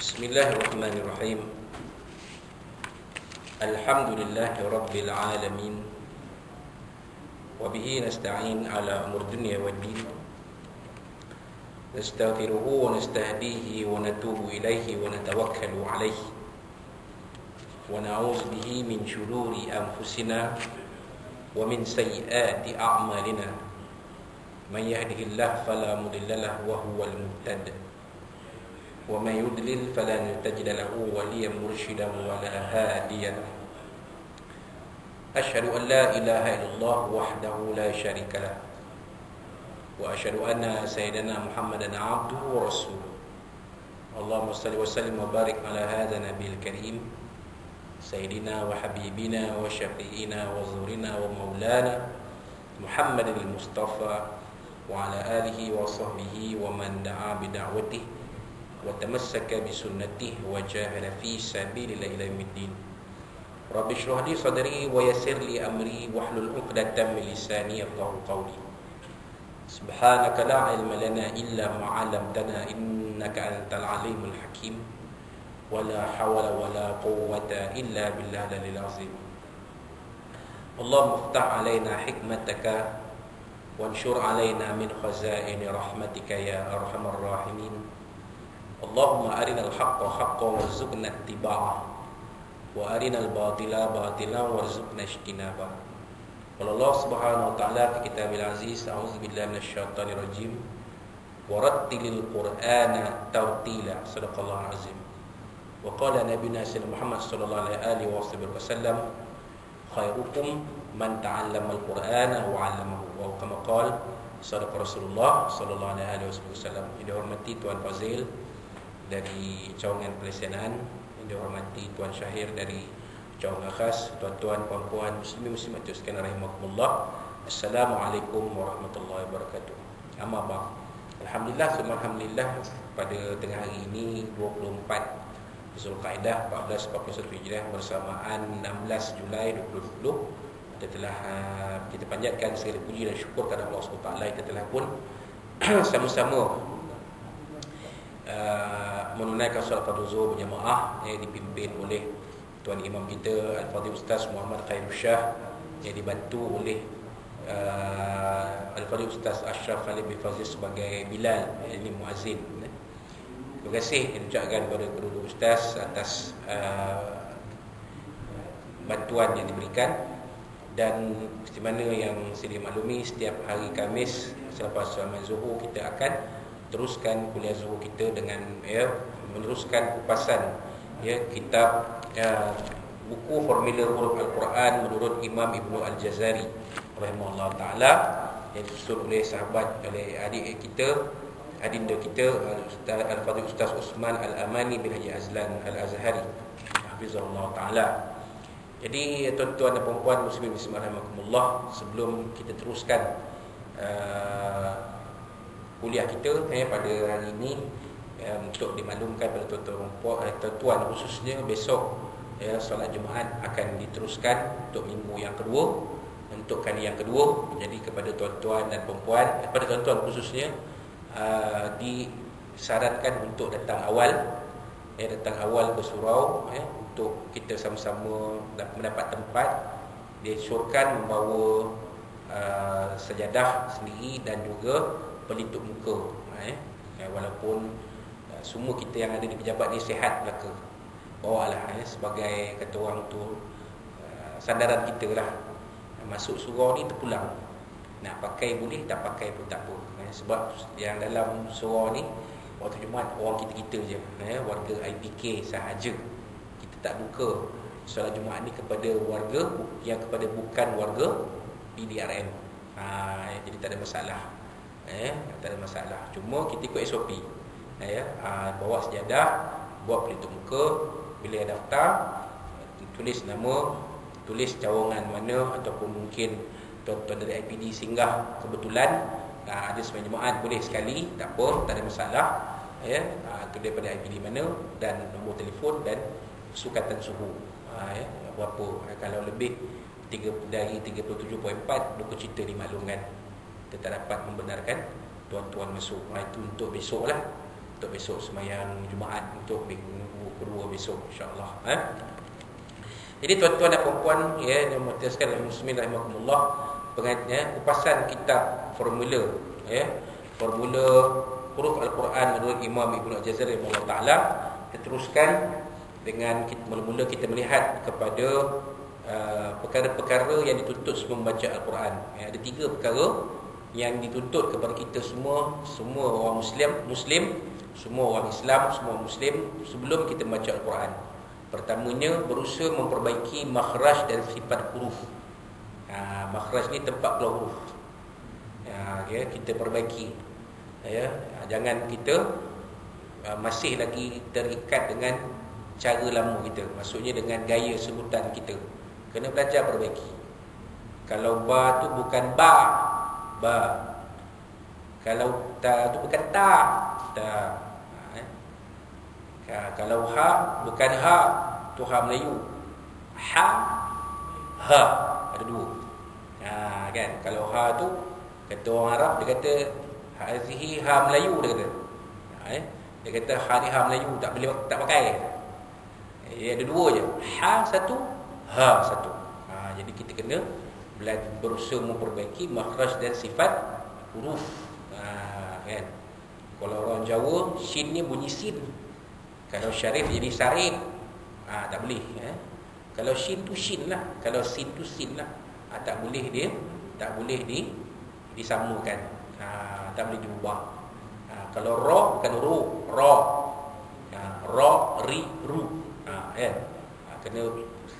Bismillahirrahmanirrahim. Alhamdulillahi rabbil alamin. Wa bihi nasta'in ala umur dunya waddin. Nastaghfiruhu wa nastahdihi wa natubu ilaihi wa natawakkalu alaihi. Wa na'udzu bihi min shururi anfusina wa min sayyiati a'malina. Man yahdihillahu fala mudilla lahu wa huwal muhtadi. وَمَنْ يُضْلِلْ فَلَنْ تَجِدَ لَهُ وَلِيًّا مُرْشِدًا وَلَا هَادِيًا لَهُ أَشْهَدُ أَنْ لَا إِلَهَ إِلَّا اللَّهُ وَحْدَهُ لَا شَرِيكَ لَهُ وَأَشْهَدُ أَنَّ سَيِّدَنَا مُحَمَّدًا عَبْدُهُ وَرَسُولُهُ اللهم صل وسلم وبارك على هذا النبي الكريم سيدنا وحبيبنا وشفيعنا وزورنا ومولانا محمد المصطفى وعلى آله وصحبه ومن دعا بدعوته وتمسك بسنته وجاهد في سبيل الله إلى يوم الدين. رب اشرح لي صدري ويسر لي أمري واحلل عقدة من لساني يفقهوا قولي. سبحانك لا علم لنا إلا ما علمتنا إنك أنت العليم الحكيم ولا حول ولا قوة إلا بالله العلي العظيم. اللهم افتح علينا حكمتك وانشر علينا من خزائن رحمتك يا أرحم الراحمين. اللهم أرنا الحق حقا وارزقنا اتباعه وأرنا الباطل باطلا وارزقنا اجتنابه. قال الله سبحانه وتعالى في كتابه العزيز أعوذ بالله من الشيطان الرجيم ورتل القرآن ترتيلا صدق الله العظيم. وقال نبينا سيدنا محمد صلى الله عليه وسلم خيركم من تعلم القرآن وعلمه وكما قال صدق Rasulullah sallallahu alaihi wasallam. Yang dihormati Tuan Fazil dari cawangan Palestinaan, yang dihormati Tuan Syahir dari cawangan khas, tuan-tuan, puan-puan, muslimin muslimat sekalian rahimakumullah. Assalamualaikum warahmatullahi wabarakatuh. Amma ba'd. Alhamdulillah, alhamdulillah, pada tengah hari ini 24 Zulkaidah 1441 Hijrah bersamaan 16 Julai 2020, kita telah kita panjatkan segala puji dan syukur kepada Allah SWT. Kita telah pun sama-sama menunaikan solat fardu zuhur berjamaah yang dipimpin oleh Tuan Imam kita Al-Fadhil Ustaz Muhammad Khairul Shah, yang dibantu oleh Al-Fadhil Ustaz Ashraf Khalid bin Fazil sebagai Bilal, ini muazzin. Terima kasih diucapkan kepada kedua-dua ustaz atas bantuan yang diberikan. Dan seperti mana yang sedia maklumi, setiap hari Khamis selepas solat zuhur kita akan teruskan kuliah zuhur kita dengan meneruskan kupasan kitab buku Formulir Huruf Al-Quran menurut Imam Ibnu Al-Jazari rahimahullah ta'ala, yang disusun oleh sahabat, oleh adik kita, adinda kita Al-Fadhil Ustaz Osman Al-Amani bin Haji Azlan Al-Azhari hafizahullah ta'ala. Jadi tuan-tuan dan puan-puan muslimin muslimat rahimakumullah, sebelum kita teruskan kuliah kita pada hari ini, untuk dimaklumkan pada tuan-tuan khususnya, besok solat Jumaat akan diteruskan untuk minggu yang kedua, untuk kali yang kedua. Jadi kepada tuan-tuan dan puan-puan, kepada tuan-tuan khususnya, disarankan untuk datang awal ke surau, untuk kita sama-sama mendapat tempat. Dianjurkan membawa sejadah sendiri dan juga pelitup muka, walaupun semua kita yang ada di pejabat ni sihat belaka, bawalah sebagai kata orang tu sandaran kita lah. Masuk surau ni terpulang, nak pakai boleh, tak pakai pun tak apa, sebab yang dalam surau ni waktu Jumaat orang kita-kita je, warga IPK sahaja. Kita tak buka solat Jumaat ni kepada warga yang bukan warga PDRM. Jadi tak ada masalah. Tak ada masalah. Cuma kita ikut SOP. Bawa sejadah, buat pelitup muka, bila daftar, tulis nama, tulis cawangan mana, ataupun mungkin tuan-tuan dari IPD singgah kebetulan ada sembahyang Jumaat, boleh sekali, tak apa, tak ada masalah. Itu daripada IPD mana, dan nombor telefon dan sukatan suhu. Berapa? Kalau lebih dari 37.4, buku cerita dimaklumkan. Kita tak dapat membenarkan tuan-tuan masuk. Itu untuk besok lah. untuk besok sembahyang Jumaat, untuk minggu kedua besok insya-Allah. Jadi tuan-tuan dan puan-puan ya, yang muhtaramkan muslimin rahimakumullah, kupasan kitab formula ya, formula huruf Al-Quran menurut Imam Ibnu Al-Jazari rahimahullah taala. Kita teruskan dengan mula-mula kita melihat kepada perkara-perkara yang dituntut sebelum membaca Al-Quran. Ya, ada 3 perkara yang dituntut kepada kita semua orang muslim, semua orang Islam, semua muslim sebelum kita membaca Al-Quran. Pertamanya, berusaha memperbaiki makhraj dan sifat huruf. Makhraj ni tempat keluar huruf. Ya, kita perbaiki. Ya, jangan kita masih lagi terikat dengan cara lama kita. Maksudnya dengan gaya sebutan kita. Kena belajar perbaiki. Kalau ba tu bukan ba. Kalau ta tu bukan ta. Kalau ha bukan ha, tu ha Melayu. Ha ada 2. Kan, kalau ha tu kata orang Arab, dia kata hazihi ha Melayu, dia kata. Dia kata ha ni ha Melayu, tak boleh tak pakai. Ada 2 je. Ha satu, ha satu. Jadi kita kena berusaha memperbaiki makhraj dan sifat huruf. Kan. Kalau orang Jawa, shin ni bunyi sin. Kalau syarif jadi syarif. Tak boleh. Kalau shin tu shin lah. Kalau sin tu sin lah. Tak boleh disamakan. Tak boleh diubah. Kalau ra bukan ru, ra. Ra, ri, ru. Kena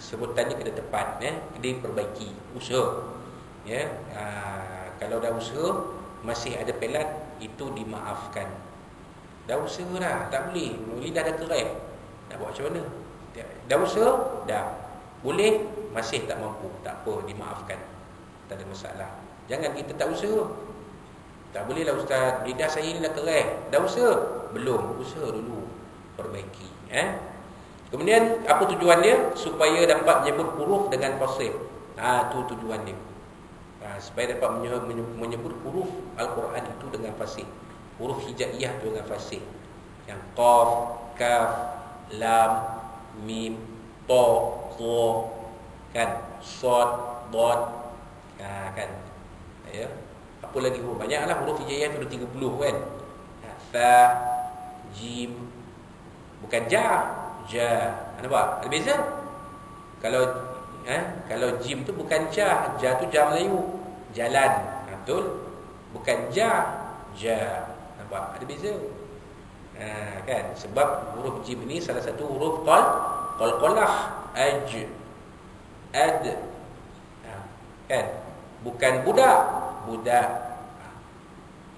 sebutannya kena tepat, diperbaiki, usaha. Ya. Kalau dah usaha masih ada pelat, itu dimaafkan. Dah usaha dah, tak boleh. Lidah dah kerai. Nak buat macam mana? Dah usaha, dah. Boleh, masih tak mampu. Tak apa, dimaafkan. Tak ada masalah. Jangan kita tak usaha. Tak bolehlah ustaz, lidah saya ni dah kerai. Dah usaha? Belum, usaha dulu. Perbaiki. Kemudian, apa tujuan dia? Supaya dapat menyebut huruf dengan fasih. Tu tujuan dia. Supaya dapat menyebut huruf Al-Quran itu dengan fasih. Huruf hijaiyah dengan fasih. Yang qaf, kaf, lam, mim, ta, tha, kan, sad, dad, kan. Ya. Apa lagi huruf? Banyaklah huruf hijaiyah tu, 30 kan. Tha, jim, bukan ja. Nampak? Ada beza? Kalau jim tu bukan ja tu ja Melayu. Jalan. Betul? Bukan ja. Nampak? Ada beza? Kan? Sebab huruf jim ni salah satu huruf qalqalah. Ad. Kan? Bukan budak.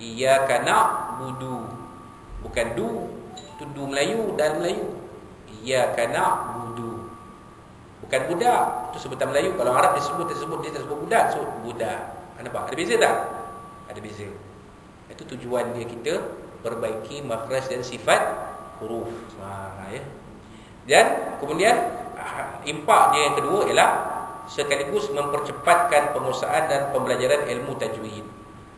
Iyyaka na'budu. Bukan du. Tu du Melayu dan Melayu. Iyyaka na'budu. Bukan budak. Itu sebutan Melayu. Kalau Arab dia sebut budak. So budak. Nampak? Ada beza tak? Ada beza. Itu tujuan dia, kita perbaiki makhraj dan sifat huruf. Ya. Dan kemudian impak dia yang kedua ialah sekaligus mempercepatkan penguasaan dan pembelajaran ilmu tajwid.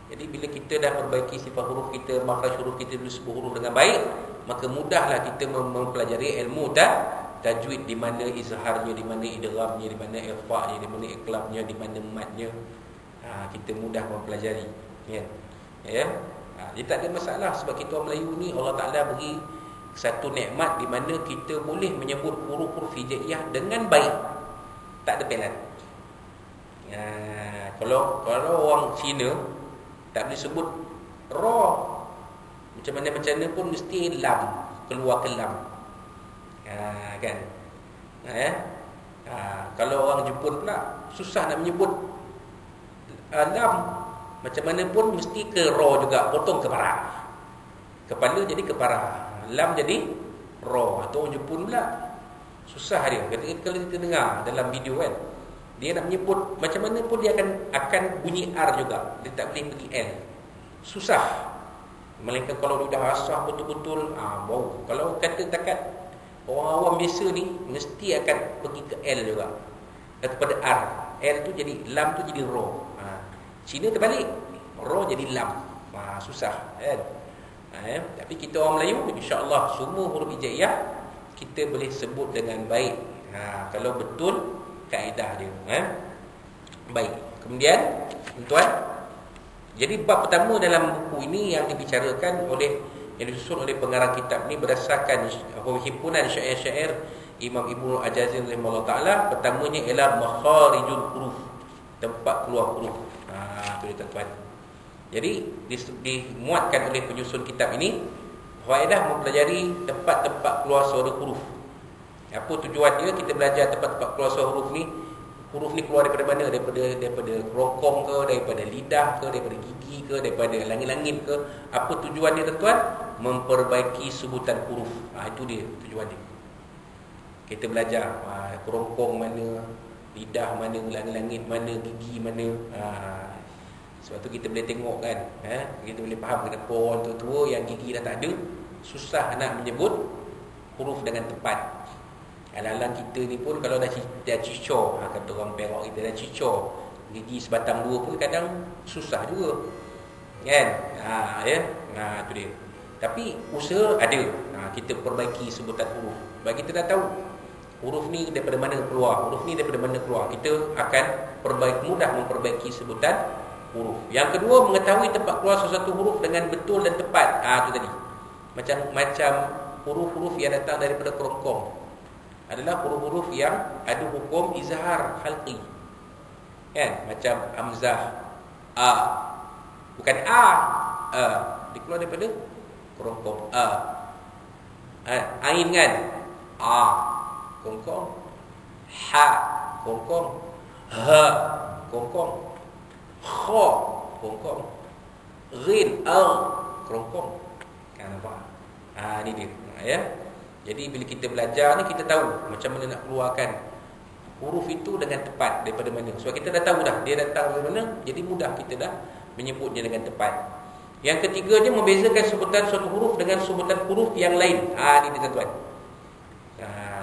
Jadi bila kita dah perbaiki sifat huruf kita, makhraj huruf kita, disebut huruf dengan baik, maka mudahlah kita mempelajari ilmu tajwid, di mana izharnya, di mana idghamnya, di mana ikhfa'nya, di mana iqlabnya, di mana madnya. Kita mudah mempelajari, kan? Ya. Jadi tak ada masalah, sebab kita orang Melayu ni Allah Taala beri satu nikmat di mana kita boleh menyebut huruf-huruf hijaiyah dengan baik. Tak ada pelan. Kalau orang Cina tak boleh sebut ra, macam mana pun mesti lam, keluar ke lam. Kan? Kalau orang Jepun pula susah nak menyebut lam, macam mana pun mesti ke ra juga, potong ke parah. Kepala jadi ke parah, lam jadi ra. Atau orang Jepun pula susah dia. Kalau kita dengar dalam video kan, dia nak menyebut macam mana pun dia akan bunyi R juga. Dia tak boleh pergi L. Susah. Melainkan kalau dia dah asah betul-betul, bau. Kalau kata takat orang awam biasa ni, mesti akan pergi ke L juga, kepada R. L tu jadi, lam tu jadi ra. Cina terbalik, ra jadi lam. Susah kan. Tapi kita orang Melayu, insya-Allah semua huruf hijaiyah kita boleh sebut dengan baik. Kalau betul kaedah dia. Baik. Kemudian, tuan, jadi bab pertama dalam buku ini yang dibicarakan oleh, yang disusun oleh pengarang kitab ni berdasarkan himpunan syair-syair Imam Ibnu Al-Jazari rahimahullah taala. Pertamanya ialah makharijul huruf, tempat keluar huruf. Boleh tuan-tuan. Jadi dimuatkan oleh penyusun kitab ini faedah mempelajari tempat-tempat keluar suara huruf. Apa tujuan dia? Kita belajar tempat-tempat keluar suara huruf ni. Huruf ni keluar daripada mana? Daripada kerongkong ke, daripada lidah ke, daripada gigi ke, daripada langit-langit ke. Apa tujuan dia tuan-tuan? Memperbaiki sebutan huruf. Itu dia tujuan dia. Kita belajar kerongkong mana, lidah mana, langit-langit mana, gigi mana. Sebab tu kita boleh tengok kan, kita boleh faham kenapa orang tua-tua yang gigi dah tak ada susah nak menyebut huruf dengan tepat. Alang-alang kita ni pun kalau dah cicor, kata orang Perak kita dah cicor, gigi sebatang dua pun kadang susah juga. Kan? Tu dia. Tapi usaha ada. Kita perbaiki sebutan huruf. Bagi kita dah tahu huruf ni daripada mana keluar, huruf ni daripada mana keluar, kita akan mudah memperbaiki sebutan huruf. Yang kedua, mengetahui tempat keluar sesuatu huruf dengan betul dan tepat. Tu tadi. Macam huruf-huruf yang datang daripada kerongkong adalah huruf-huruf yang ada hukum izhar halqi. Kan? Macam hamzah, bukan dia keluar daripada kerongkong. Ain kan? Kerongkong. Ha, kerongkong. Ha, kerongkong. Kha, kerongkong. Ghin, kerongkong. Kan nampak? Ni dia. Ya. Jadi bila kita belajar ni, kita tahu macam mana nak keluarkan huruf itu dengan tepat daripada mana. Sebab kita dah tahu dah dia datang dari mana, jadi mudah kita dah menyebutnya dengan tepat. Yang ketiganya, membezakan sebutan suatu huruf dengan sebutan huruf yang lain. Ni dia tuan-tuan.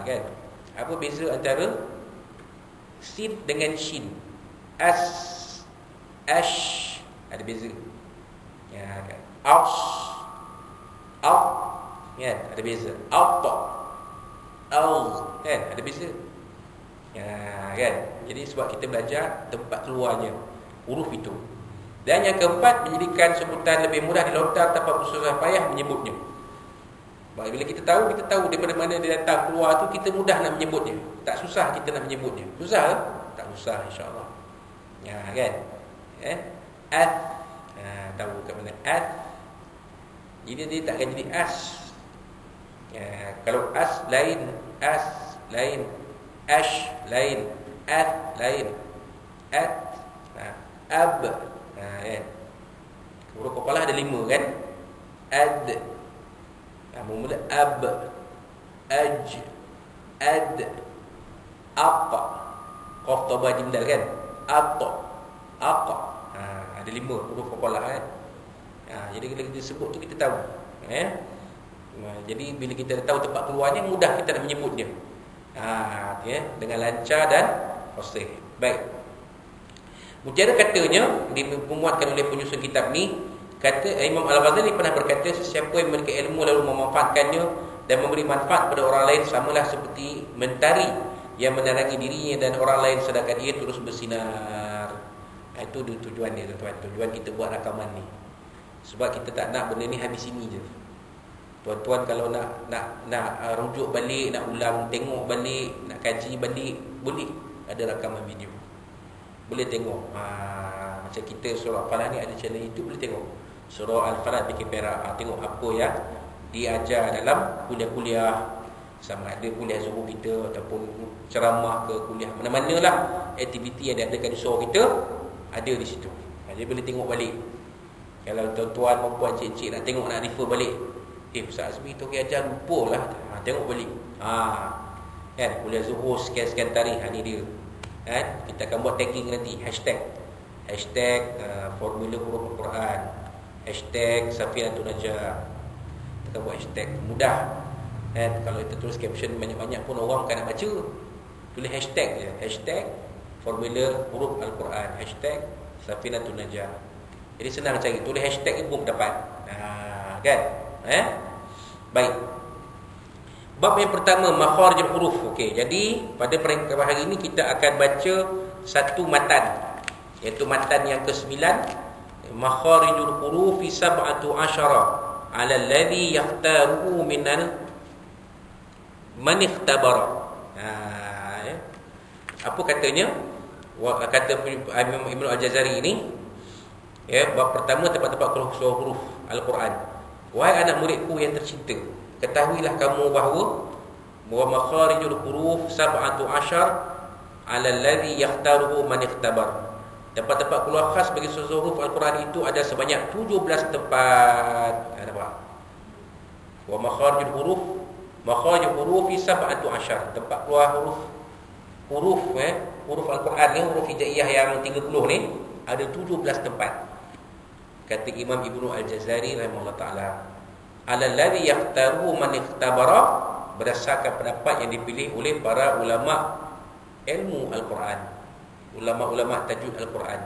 Kan? Apa beza antara sin dengan shin? Ash, ada beza. Kan? Out, kan? Ada beza. Out, kan? Ada beza. Kan? Jadi sebab kita belajar tempat keluarnya huruf itu. Dan yang keempat, menjadikan sebutan lebih mudah dilontar tanpa bersusah payah menyebutnya. Bila kita tahu daripada mana dia datang keluar tu, kita mudah nak menyebutnya. Tak susah kita nak menyebutnya. Susah ke? Tak susah, insya-Allah. Kan? Tahu kat mana jadi dia tak akan jadi as. Kalau as lain, ash lain, lain, ab. Kan? Huruf kepala ada 5 kan? Mula ab, aj, ad, apa, qaf taba jim dal kan? Apa, ada 5 huruf kepala kan? Jadi bila kita sebut tu kita tahu. Jadi bila kita tahu tempat keluarnya, mudah kita nak menyebutnya. Dengan lancar dan fasih. Baik. Mutiara katanya dimuatkan oleh penyusun kitab ni, kata Imam Al-Ghazali pernah berkata, sesiapa yang memiliki ilmu lalu memanfaatkannya dan memberi manfaat kepada orang lain, samalah seperti mentari yang menerangi dirinya dan orang lain sedangkan ia terus bersinar. Itu tujuan dia tuan-tuan. Tujuan kita buat rakaman ni. Sebab kita tak nak benda ni habis sini je. Tuan-tuan kalau nak rujuk balik, nak ulang tengok balik, nak kaji balik, boleh. Ada rakaman video. Boleh tengok. Macam kita surah Al-Falaq ni ada channel YouTube, boleh tengok. Surah Al-Falaq bikin Perak. Tengok apa yang diajar dalam kuliah-kuliah, sama ada kuliah zuhur kita ataupun ceramah ke kuliah mana-mana lah, aktiviti yang diadakan di surau kita ada di situ. Jadi boleh tengok balik. Kalau tuan-tuan, perempuan, cik-cik nak tengok, nak refer balik, Ustaz Azmi tu ajar, lupa lah, tengok balik. Kan, kuliah zuhur sekian-sekian tarikh, ni dia. Kita akan buat tagging nanti, hashtag formula huruf Al-Quran, hashtag Safinatun Najah. Kita akan buat hashtag, mudah. Kalau kita tulis caption banyak-banyak pun orang akan nak baca. Tulis hashtag je, hashtag formula huruf Al-Quran, hashtag Safinatun Najah. Jadi senang cari, tulis hashtag ni pun dapat. Kan? Baik. Bab yang pertama, makharijul huruf. Okey, jadi pada peringkat hari ini kita akan baca satu matan, iaitu matan yang ke-9, makharijul huruf sab'atu asyara 'ala alladhi yahtaruhu minal man ikhtabara. Apa katanya? Kata Imam Ibnu Al-Jazari ini, bab pertama tempat-tempat huruf Al-Quran. Wahai anak muridku yang tercinta, ketahuilah kamu bahawa makharijul huruf sab'atu asyar 'ala alladhi yahtaruhu man ikhtabar. Tempat-tempat keluar khas bagi huruf Al-Quran itu ada sebanyak 17 tempat. Nampak? Wa makharijul huruf sab'atu asyar. Tempat keluar huruf Al-Quran ni, huruf hijaiyah yang 30 ni, ada 17 tempat. Kata Imam Ibnu Al-Jazari rahimahullah ta'ala, alladhi yahtaruhu man ikhtabara, berdasarkan pendapat yang dipilih oleh para ulama ilmu Al-Quran, ulama-ulama tajwid Al-Quran.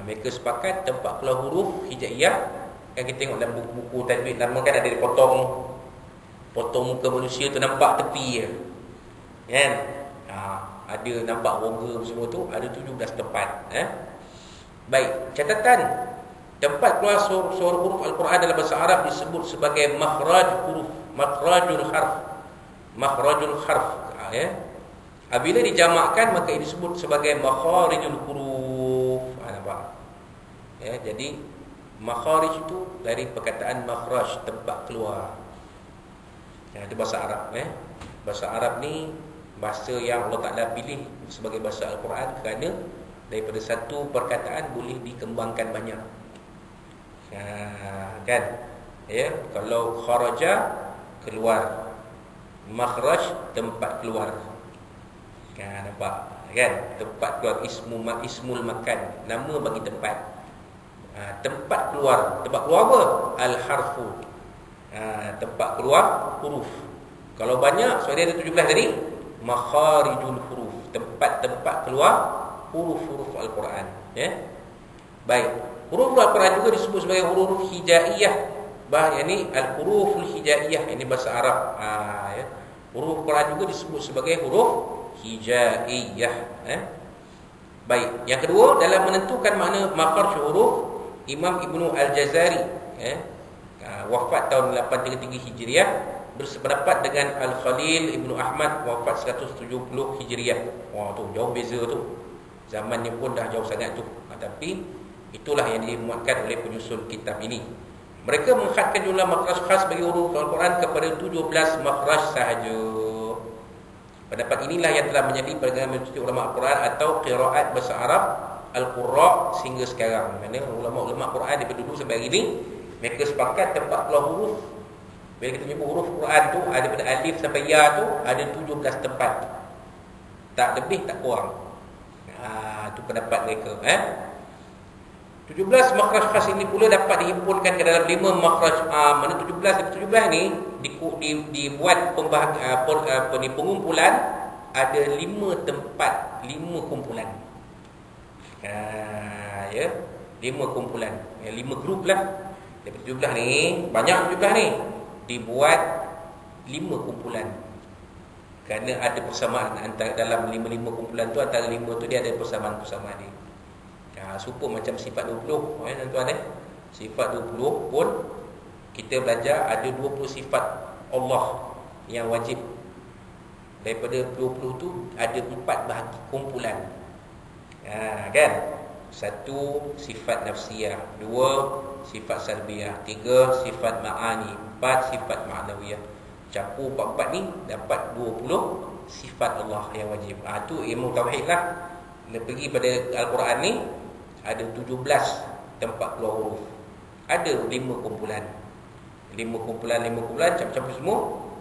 Mereka sepakat tempat keluar huruf hijaiyah. Kan kita tengok dalam buku-buku tajwid lama kan ada dipotong muka manusia tu nampak tepi je, kan? Ada nampak roga semua tu, ada 17 tempat. Baik, catatan. Tempat keluar suara huruf Al-Quran dalam bahasa Arab disebut sebagai makhrajul harf. Apabila dijamakkan maka ini disebut sebagai makharijul huruf. Nampak? Jadi makharij itu dari perkataan makhraj, tempat keluar. Itu bahasa Arab. Bahasa Arab ni bahasa yang Allah Ta'ala pilih sebagai bahasa Al-Quran kerana daripada satu perkataan boleh dikembangkan banyak. Kan? Kalau kharaja, keluar. Makhraj, tempat keluar. Nampak? Kan? Tempat keluar, ismul makan, nama bagi tempat. Tempat keluar. Tempat keluar apa? Al-harfu. Tempat keluar huruf. Kalau banyak, so dia ada 17 tadi, makharijul huruf, tempat-tempat keluar huruf-huruf Al-Quran. Baik. Huruf Al-Quran juga disebut sebagai huruf hijaiyah. Ini al-huruful hijaiyah, ini bahasa Arab. Huruf Al-Quran juga disebut sebagai huruf hijaiyah. Baik. Yang kedua, dalam menentukan makna makhraj huruf, Imam Ibnu Al-Jazari wafat tahun 833 Hijriah, bersependapat dengan Al-Khalil Ibnu Ahmad, wafat 170 Hijriah. Wah, tu jauh beza tu. Zamannya pun dah jauh sangat tu. Tapi itulah yang dimuatkan oleh penyusun kitab ini. Mereka menghadkan jumlah makhraj khas bagi huruf Al-Quran kepada 17 makhraj sahaja. Pendapat inilah yang telah menjadi pegangan majoriti ulama Al-Quran atau qiraat bahasa Arab Al-Qurra sehingga sekarang. Mana ulama-ulama Quran daripada dulu sampai hari ini, mereka sepakat tempat keluar huruf. Bila kita menyebut huruf Quran tu, ada daripada alif sampai ya tu ada 17 tempat. Tak lebih, tak kurang. Itu pendapat mereka. 17 makhraj khas ini pula dapat dihimpunkan ke dalam 5 makhraj am. Mana 17 ni dibuat pengumpulan ada 5 tempat, 5 kumpulan. 5 kumpulan. 5 grup lah. Daripada 17 ni, banyak 17 ni. Dibuat 5 kumpulan. Kerana ada persamaan antara dalam 5 kumpulan tu, antara 5 tu dia ada persamaan-persamaan ni. Serupa macam sifat 20, tuan-tuan. Sifat 20 pun kita belajar ada 20 sifat Allah yang wajib. Daripada 20 tu ada 4 bahagi kumpulan. Kan? 1 sifat nafsiyah, 2 sifat salbiyah, 3 sifat ma'ani, 4 sifat ma'nawiyah. Campur 4-4 ni dapat 20 sifat Allah yang wajib. Itu ilmu tauhid lah. Bila pergi pada Al-Quran ni ada 17 tempat keluar huruf. Ada 5 kumpulan. 5 kumpulan campur-campur semua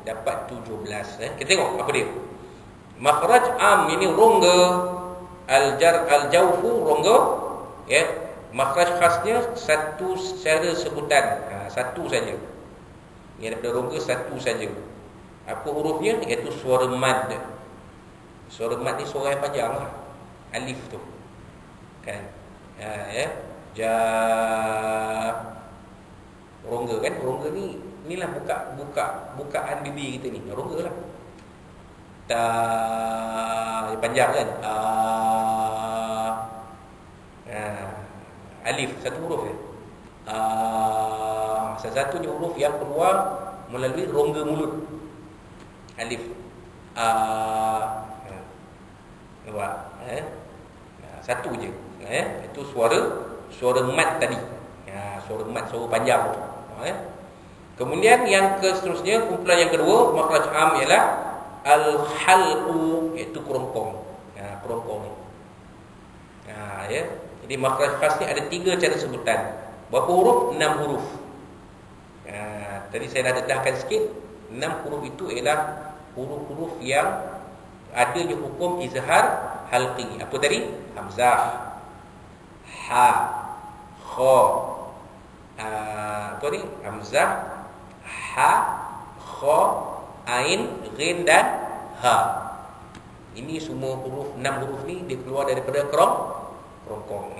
dapat 17. Kita tengok apa dia. Makhraj am ini rongga, al-jawfu rongga, makhraj khasnya satu secara sebutan, satu saja. Yang daripada rongga satu saja. Apa hurufnya? Iaitu suara mad. Suara mad ni suara yang panjang lah. Alif tu. Kan? Ja. Rongga kan, rongga ni inilah bukaan bibir kita ni, rongga lah. Panjang kan. Alif satu huruf ya. Satu-satunya huruf yang keluar melalui rongga mulut. Alif. Nampak? Satu je. Itu suara mat tadi. Suara mat, suara panjang tu. Kemudian yang seterusnya, kumpulan yang kedua, makhraj am ialah al-halqu, iaitu kerongkong. Kerongkong ni. Ya. Jadi makhraj khas ni ada 3 cara sebutan. Berapa huruf? 6 huruf. Tadi saya dah dedahkan sikit. 6 huruf itu ialah huruf-huruf yang adanya hukum izhar halqi. Apa tadi? Hamzah, ha, kha. Apa ni? Hamzah, ha, kha, ain, ghin dan ha. Ini semua huruf, 6 huruf ni dia keluar daripada kerongkong.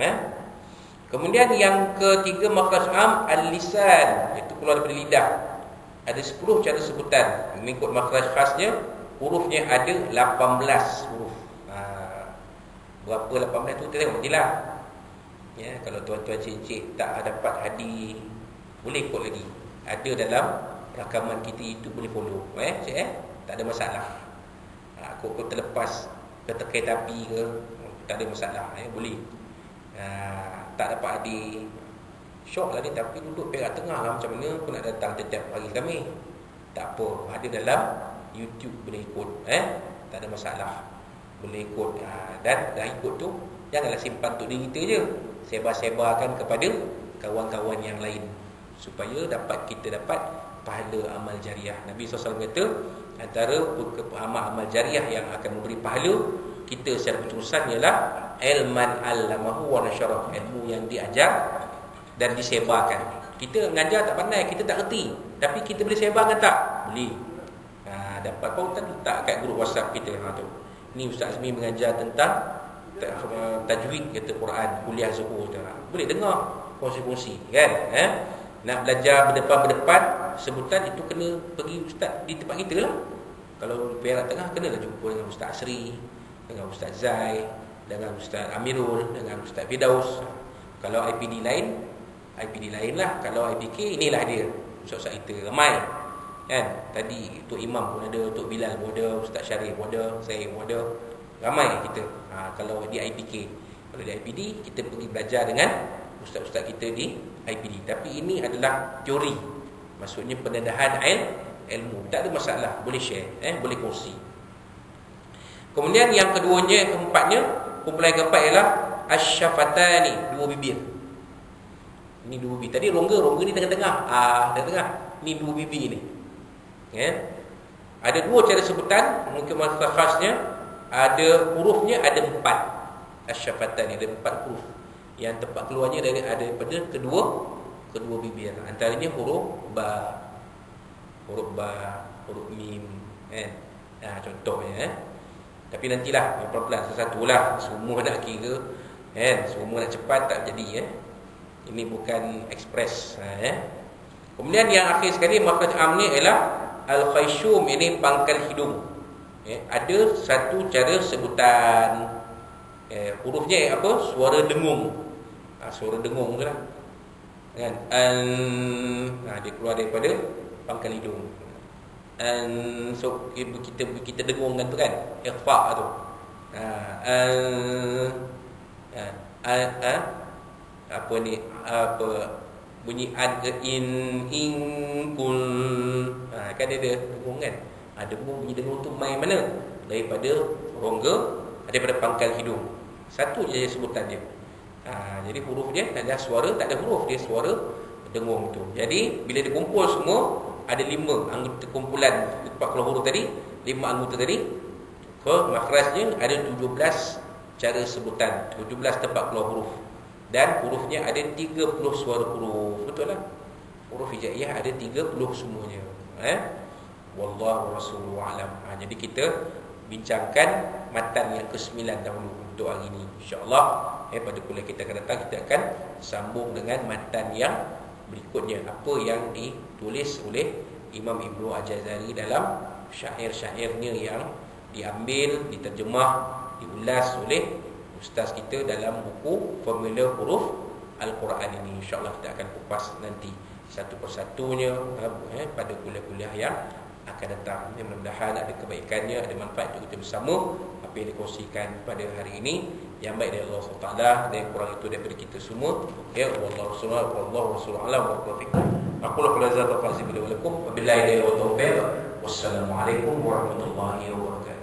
Kemudian yang ketiga makhraj am al-lisan, iaitu keluar daripada lidah. Ada 10 cara sebutan. Mengikut makhraj khasnya, hurufnya ada 18 huruf. Berapa 18 tu kita tengok nantilah. Ya, kalau tuan-tuan cik-cik tak dapat hadi, boleh ikut lagi. Ada dalam rakaman kita itu, boleh follow. Tak ada masalah. Kok terlepas ke kereta api ke, tak ada masalah. Boleh. Tak dapat hadi, syok lah ni, tapi duduk perak tengah lah, macam mana aku nak datang setiap hari kami. Tak apa, ada dalam YouTube, boleh ikut. Tak ada masalah, boleh ikut. Dan dah ikut tu, janganlah simpan untuk diri kita je, sebar-sebarkan kepada kawan-kawan yang lain, supaya kita dapat pahala amal jariah. Nabi SAW kata, antara amal jariah yang akan memberi pahala kita secara berterusan ialah ilman allamahu wa nasyarah, ilmu yang diajar dan disebarkan. Kita mengajar tak pandai, kita tak erti, tapi kita boleh sebarkan tak? Boleh. Dapat pautan letak kat grup WhatsApp kita. Tu. Ni Ustaz Azmi mengajar tentang tajwid kata Quran, kuliah zuhur tu. Boleh dengar kongsi-kongsi kan? Nak belajar berdepan-berdepan sebutan itu, kena pergi ustaz di tempat kita lah. Kalau Perak Tengah, kenalah jumpa dengan Ustaz Asri, dengan Ustaz Zai, dengan Ustaz Amirul, dengan Ustaz Firdaus. Kalau IPD lain lah. Kalau IPK, inilah dia ustaz-ustaz kita ramai kan. Tadi Tok Imam pun ada, Tok Bilal pun ada, Ustaz Syarif pun ada, saya pun ada, ramai kita. Kalau di IPK, kalau di IPD, kita pergi belajar dengan ustaz-ustaz kita di IPD. Tapi ini adalah teori, maksudnya pendedahan ilmu. Tak ada masalah, boleh share, boleh kongsi. Kemudian yang keduanya, keempatnya, kumpulan yang keempat ialah asyafatani, 2 bibir. Ini 2 bibir. Tadi rongga ni tengah-tengah. Tengah-tengah. Ini 2 bibir ni. Ada 2 cara sebutan. Mungkin masalah khasnya, ada hurufnya ada 4. Asyafatani ada 4 huruf. Yang tempat keluarnya daripada kedua bibir. Antaranya huruf ba, huruf mim, contohnya. Tapi nantilah pelan-pelan satu-satulah. Semua nak kira, semua nak cepat tak jadi. Ini bukan ekspres. Kemudian yang akhir sekali makhraj am ni ialah al-khayshum, ini pangkal hidung. Ada satu cara sebutan. Hurufnya apa? Suara dengung. Suara dengung tu lah. Kan? Dia keluar daripada pangkal hidung. So kita dengungkan tu kan, ikhfa tu. Apa ni, bunyi an ke in kul. Kan ada dengung kan. Dengung, bunyi dengung tu main mana? Daripada rongga, daripada pangkal hidung. Satu je sebutan dia. Jadi huruf dia adalah suara, tak ada huruf, dia suara dengung tu. Jadi bila dikumpul semua, ada 5 anggota kumpulan 40 huruf tadi, 5 anggota tadi. Makhrajnya ada 17 cara sebutan, 17 tempat keluar huruf. Dan hurufnya ada 30 suara huruf. Betul lah. Huruf hijaiyah ada 30 semuanya. Wallahu rasuluhu alam. Jadi kita bincangkan matan yang ke-9 dahulu untuk hari ini. InsyaAllah pada kuliah kita akan datang, kita akan sambung dengan matan yang berikutnya apa yang ditulis oleh Imam Ibnu Al-Jazari dalam syair-syairnya yang diambil, diterjemah, diulas oleh ustaz kita dalam buku Formula Huruf Al-Quran ini. InsyaAllah kita akan kupas nanti satu persatunya pada kuliah-kuliah yang akan datang. Mudah-mudahan ada kebaikannya, ada manfaat untuk kita bersama. Apa yang dikongsikan pada hari ini yang baik dari Allah SWT, dan yang kurang itu daripada kita semua. Ya wallahu a'lam wa taufiq. Aku la qul azza wa jalla wa billahi wa taufiq. Wassalamualaikum warahmatullahi wabarakatuh.